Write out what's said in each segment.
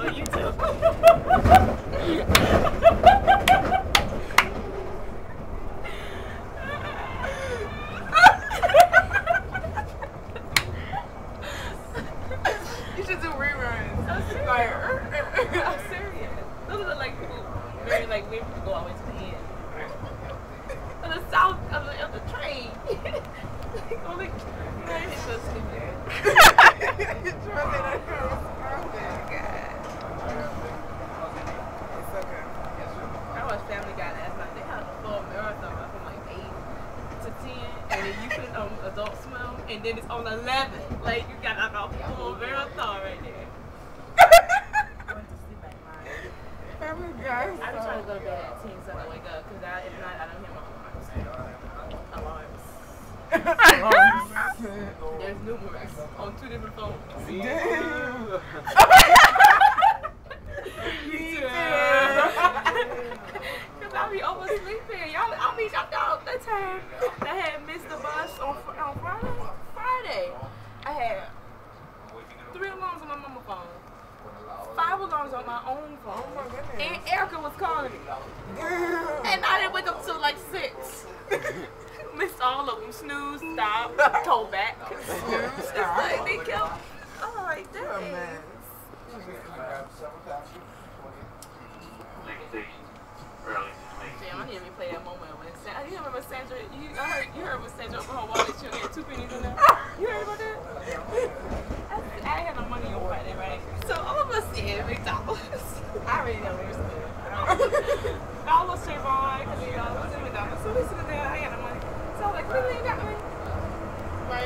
on YouTube. You should do reruns. I'm serious. Like, I'm serious. Those are like people, very like weird people go all the way to the end. On the south of the train. Like, only, you know, it's so stupid. I watched Family Guy last night. They had a full marathon from like 8 to 10, and then you put it on Adult Swim, and then it's on 11. Like, you got like a full marathon right there. I went to sleep at 9. Family Guy. I be trying to go to bed at 10 so I wake up, because at night I don't hear my alarms. There's numerous on 2 different phones. Damn. Cause I be oversleeping. Y'all that time I had missed the bus on Friday. I had 3 alarms on my mama phone, 5 alarms on my own phone. Oh my goodness. And Erica was calling me. And I didn't wake up till like 6. Missed all of them. Snooze, stop, toe back. Snooze, stop. Like, they kept. Oh, like that. You're a mess. Damn, I need to replay that moment when Sandra. You remember Sandra? You heard when Sandra opened her wallet, she had 2 pennies in there. You heard about that? I had no money on Friday, right? So all of us in McDonald's. I already know where's the money. I was straight by because we was in McDonald's. So we sitting there, I had no money. So I was like, really ain't got money?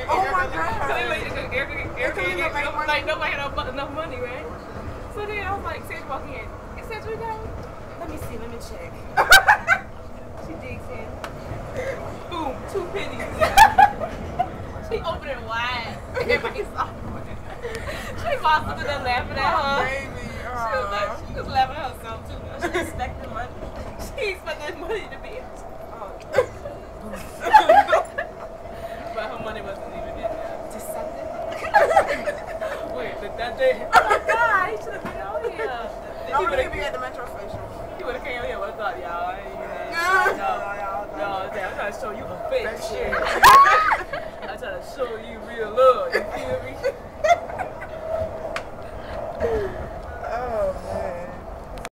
Oh my God. Like nobody had enough money, right? So then I was like, Sandra walking in. Is Sandra down? Let me see, let me check. She digs in. Boom, 2 pennies. She opened it wide. Everybody saw it. She must have been laughing at her. Baby. She was laughing at herself too. She expected money. She expected money to be. But her money wasn't even in there. Just something. Wait, that day. Oh my God, he should have been out here. He would have been at the Metro Station. He would have came here. What's up, y'all? No, I'm trying to show you a fake shit. I'm trying to show you real love. You feel me?